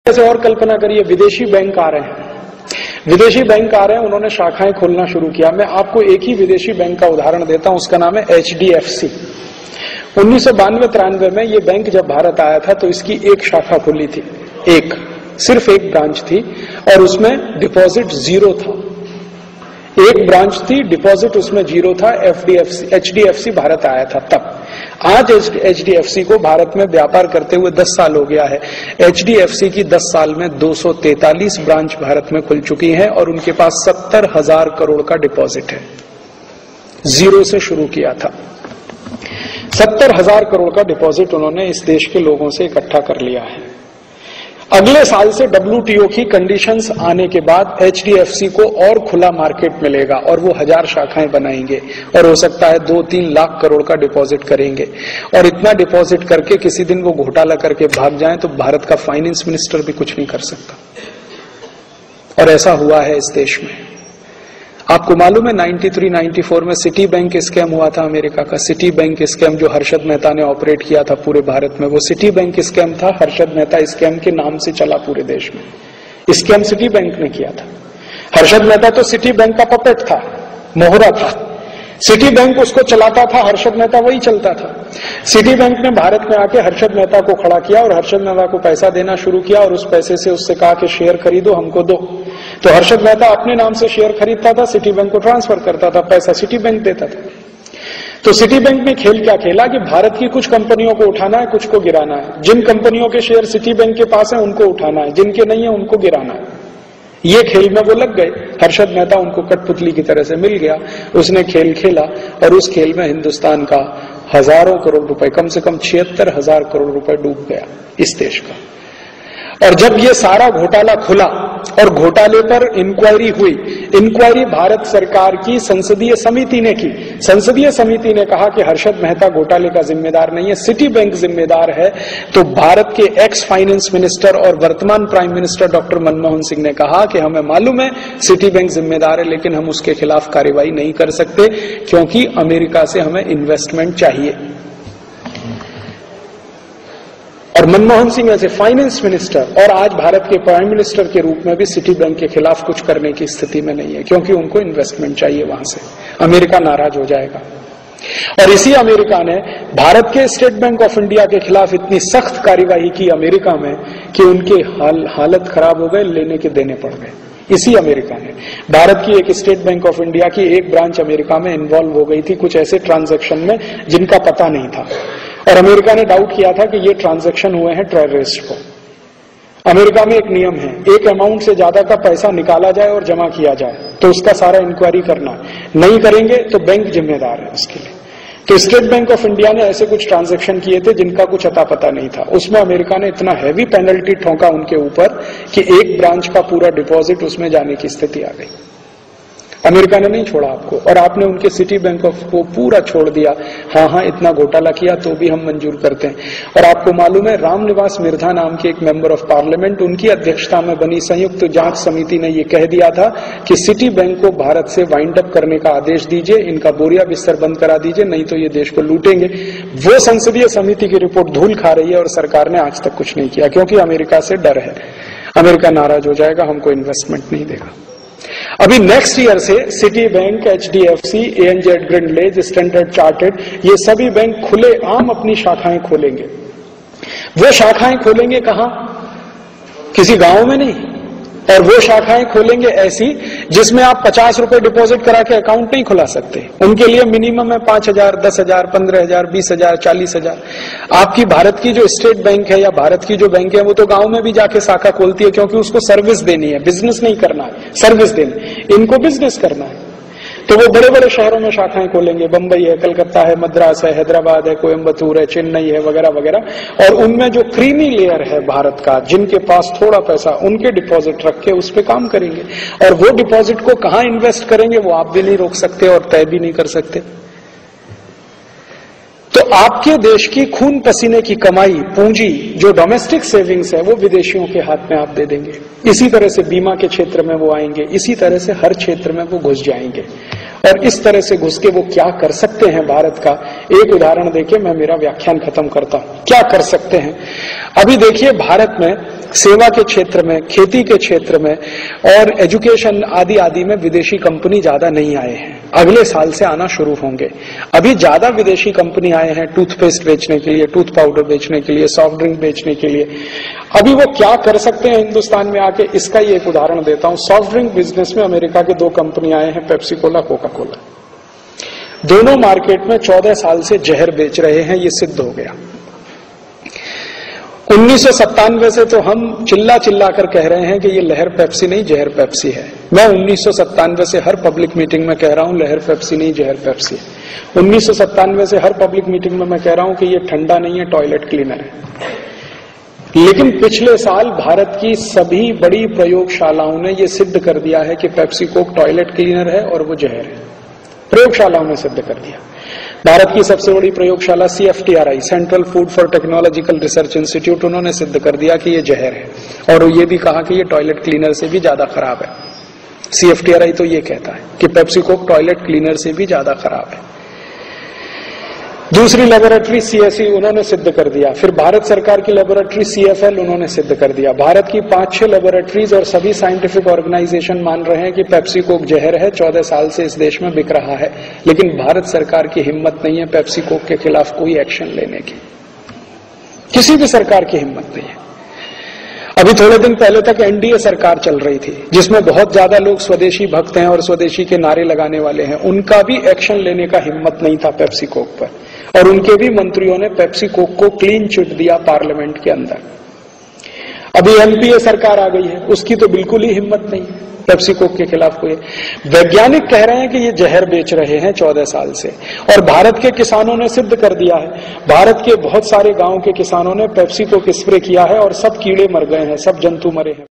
ऐसे और कल्पना करिए, विदेशी बैंक आ रहे हैं, विदेशी बैंक आ रहे हैं, उन्होंने शाखाएं खोलना शुरू किया। मैं आपको एक ही विदेशी बैंक का उदाहरण देता हूं, उसका नाम है HDFC। 1992-93 में ये बैंक जब भारत आया था तो इसकी एक शाखा खुली थी, सिर्फ एक ब्रांच थी, और उसमें डिपॉजिट जीरो था। एक ब्रांच थी, डिपॉजिट उसमें जीरो था। HDFC भारत आया था तब। आज HDFC को भारत में व्यापार करते हुए 10 साल हो गया है। HDFC की 10 साल में 243 ब्रांच भारत में खुल चुकी हैं और उनके पास 70,000 करोड़ का डिपॉजिट है। जीरो से शुरू किया था। 70,000 करोड़ का डिपॉजिट उन्होंने इस देश के लोगों से इकट्ठा कर लिया है। अगले साल से WTO की कंडीशंस आने के बाद HDFC को और खुला मार्केट मिलेगा और वो 1000 शाखाएं बनाएंगे और हो सकता है 2-3 लाख करोड़ का डिपॉजिट करेंगे। और इतना डिपॉजिट करके किसी दिन वो घोटाला करके भाग जाएं तो भारत का फाइनेंस मिनिस्टर भी कुछ नहीं कर सकता। और ऐसा हुआ है इस देश में। आपको मालूम है 93-94 में सिटी बैंक स्कैम हुआ था अमेरिका का। सिटी बैंक स्कैम जो हर्षद मेहता ने ऑपरेट किया था पूरे भारत में, वो सिटी बैंक स्कैम था। हर्षद मेहता स्कैम के नाम से चला पूरे देश में। स्कैम सिटी बैंक ने किया था। हर्षद मेहता तो सिटी बैंक का पपेट था, मोहरा था। सिटी बैंक उसको चलाता था, हर्षद मेहता वही चलता था। सिटी बैंक ने भारत में आके हर्षद मेहता को खड़ा किया और हर्षद मेहता को पैसा देना शुरू किया और उस पैसे से उससे कहा कि शेयर खरीदो, हमको दो। तो हर्षद मेहता अपने नाम से शेयर खरीदता था, सिटी बैंक को ट्रांसफर करता था, पैसा सिटी बैंक देता था। तो सिटी बैंक ने खेल क्या खेला कि भारत की कुछ कंपनियों को उठाना है, कुछ को गिराना है। जिन कंपनियों के शेयर सिटी बैंक के पास है उनको उठाना है, जिनके नहीं है उनको गिराना है। ये खेल में वो लग गए। हर्षद मेहता उनको कठपुतली की तरह से मिल गया। उसने खेल खेला और उस खेल में हिंदुस्तान का हजारों करोड़ रुपए, कम से कम 76,000 करोड़ रुपए डूब गया इस देश का। और जब ये सारा घोटाला खुला और घोटाले पर इंक्वायरी हुई, इंक्वायरी भारत सरकार की संसदीय समिति ने की। संसदीय समिति ने कहा कि हर्षद मेहता घोटाले का जिम्मेदार नहीं है, सिटी बैंक जिम्मेदार है। तो भारत के एक्स फाइनेंस मिनिस्टर और वर्तमान prime minister doctor Manmohan Singh ने कहा कि हमें मालूम है सिटी बैंक जिम्मेदार है, लेकिन हम उसके खिलाफ कार्रवाई नहीं कर सकते क्योंकि अमेरिका से हमें इन्वेस्टमेंट चाहिए। और मनमोहन सिंह ऐसे फाइनेंस मिनिस्टर और आज भारत के प्राइम मिनिस्टर के रूप में भी सिटी बैंक के खिलाफ कुछ करने की स्थिति में नहीं है, क्योंकि उनको इन्वेस्टमेंट चाहिए वहां से। अमेरिका नाराज हो जाएगा। और इसी अमेरिका ने भारत के स्टेट बैंक ऑफ इंडिया के खिलाफ इतनी सख्त कार्यवाही की अमेरिका में कि उनके हालत खराब हो गए, लेने के देने पड़ गए। इसी अमेरिका ने भारत की एक स्टेट बैंक ऑफ इंडिया की एक ब्रांच अमेरिका में इन्वॉल्व हो गई थी कुछ ऐसे ट्रांजैक्शन में जिनका पता नहीं था, और अमेरिका ने डाउट किया था कि ये ट्रांजैक्शन हुए हैं टेररिस्ट को। अमेरिका में एक नियम है, एक अमाउंट से ज्यादा का पैसा निकाला जाए और जमा किया जाए तो उसका सारा इंक्वायरी करना है, नहीं करेंगे तो बैंक जिम्मेदार है उसके लिए। तो स्टेट बैंक ऑफ इंडिया ने ऐसे कुछ ट्रांजैक्शन किए थे जिनका कुछ अता पता नहीं था। उसमें अमेरिका ने इतना हैवी पेनल्टी ठोका उनके ऊपर कि एक ब्रांच का पूरा डिपॉजिट उसमें जाने की स्थिति आ गई। अमेरिका ने नहीं छोड़ा आपको, और आपने उनके सिटी बैंक ऑफ को पूरा छोड़ दिया। हाँ, इतना घोटाला किया तो भी हम मंजूर करते हैं। और आपको मालूम है रामनिवास मिर्धा नाम के एक मेंबर ऑफ पार्लियामेंट, उनकी अध्यक्षता में बनी संयुक्त जांच समिति ने यह कह दिया था कि सिटी बैंक को भारत से वाइंड अप करने का आदेश दीजिए, इनका बोरिया बिस्तर बंद करा दीजिए, नहीं तो ये देश को लूटेंगे। वो संसदीय समिति की रिपोर्ट धूल खा रही है और सरकार ने आज तक कुछ नहीं किया, क्योंकि अमेरिका से डर है। अमेरिका नाराज हो जाएगा, हमको इन्वेस्टमेंट नहीं देगा। अभी नेक्स्ट ईयर से city bank, HDFC, ANZ Grindlays, standard chartered, ये सभी बैंक खुले आम अपनी शाखाएं खोलेंगे। वो शाखाएं खोलेंगे कहां? किसी गांव में नहीं। और वो शाखाएं खोलेंगे ऐसी जिसमें आप 50 रुपए डिपॉजिट करा के अकाउंट नहीं खुला सकते। उनके लिए मिनिमम है 5,000, 10,000, 15,000, 20,000, 40,000। आपकी भारत की जो स्टेट बैंक है या भारत की जो बैंक है वो तो गांव में भी जाके शाखा खोलती है, क्योंकि उसको सर्विस देनी है, बिजनेस नहीं करना है, सर्विस देनी। इनको बिजनेस करना है तो वो बड़े बड़े शहरों में शाखाएं खोलेंगे। बंबई है, कलकत्ता है, मद्रास है, हैदराबाद है, कोयम्बतूर है, चेन्नई है, वगैरह वगैरह। और उनमें जो क्रीमी लेयर है भारत का, जिनके पास थोड़ा पैसा, उनके डिपॉजिट रख के उस पर काम करेंगे। और वो डिपॉजिट को कहां इन्वेस्ट करेंगे वो आप भी नहीं रोक सकते और तय भी नहीं कर सकते। तो आपके देश की खून पसीने की कमाई, पूंजी, जो डोमेस्टिक सेविंग्स है, वो विदेशियों के हाथ में आप दे देंगे। इसी तरह से बीमा के क्षेत्र में वो आएंगे, इसी तरह से हर क्षेत्र में वो घुस जाएंगे। और इस तरह से घुस के वो क्या कर सकते हैं भारत का एक उदाहरण देके मैं मेरा व्याख्यान खत्म करता हूं। क्या कर सकते हैं? अभी देखिए, भारत में सेवा के क्षेत्र में, खेती के क्षेत्र में और एजुकेशन आदि आदि में विदेशी कंपनी ज्यादा नहीं आए हैं। अगले साल से आना शुरू होंगे। अभी ज्यादा विदेशी कंपनी आए हैं टूथपेस्ट बेचने के लिए, टूथ पाउडर बेचने के लिए, सॉफ्ट ड्रिंक बेचने के लिए। अभी वो क्या कर सकते हैं हिंदुस्तान में आके, इसका ही एक उदाहरण देता हूं। सॉफ्ट ड्रिंक बिजनेस में अमेरिका के 2 कंपनी आए हैं, पेप्सी कोला, कोका कोला। दोनों मार्केट में 14 साल से जहर बेच रहे हैं, ये सिद्ध हो गया। 1997 से तो हम चिल्ला चिल्ला कर कह रहे हैं कि ये लहर पेप्सी नहीं, जहर पेप्सी है। मैं 1997 से हर पब्लिक मीटिंग में कह रहा हूं लहर पेप्सी नहीं, जहर पेप्सी है। 1997 से हर पब्लिक मीटिंग में मैं कह रहा हूं कि ये ठंडा नहीं है, टॉयलेट क्लीनर है। लेकिन पिछले साल भारत की सभी बड़ी प्रयोगशालाओं ने यह सिद्ध कर दिया है कि पेप्सी कोक टॉयलेट क्लीनर है और वो जहर है। प्रयोगशालाओं ने सिद्ध कर दिया। भारत की सबसे बड़ी प्रयोगशाला CFTRI, central food for technological research institute, उन्होंने सिद्ध कर दिया कि ये जहर है और ये भी कहा कि ये टॉयलेट क्लीनर से भी ज्यादा खराब है। CFTRI तो ये कहता है कि पेप्सी कोक टॉयलेट क्लीनर से भी ज्यादा खराब है। दूसरी लेबोरेटरी CSE, उन्होंने सिद्ध कर दिया। फिर भारत सरकार की लेबोरेटरी CFL, उन्होंने सिद्ध कर दिया। भारत की 5-6 लेबोरेटरीज और सभी साइंटिफिक ऑर्गेनाइजेशन मान रहे हैं कि पेप्सी कोक जहर है, 14 साल से इस देश में बिक रहा है। लेकिन भारत सरकार की हिम्मत नहीं है पेप्सी कोक के खिलाफ कोई एक्शन लेने की। किसी भी सरकार की हिम्मत नहीं है। अभी थोड़े दिन पहले तक NDA सरकार चल रही थी, जिसमें बहुत ज्यादा लोग स्वदेशी भक्त हैं और स्वदेशी के नारे लगाने वाले हैं। उनका भी एक्शन लेने का हिम्मत नहीं था पेप्सी कोक पर, और उनके भी मंत्रियों ने पेप्सी कोक को क्लीन चिट दिया पार्लियामेंट के अंदर। अभी MPA सरकार आ गई है, उसकी तो बिल्कुल ही हिम्मत नहीं है पेप्सी कोक के खिलाफ कोई। वैज्ञानिक कह रहे हैं कि ये जहर बेच रहे हैं 14 साल से, और भारत के किसानों ने सिद्ध कर दिया है। भारत के बहुत सारे गांव के किसानों ने पेप्सी कोक स्प्रे किया है और सब कीड़े मर गए हैं, सब जंतु मरे हैं।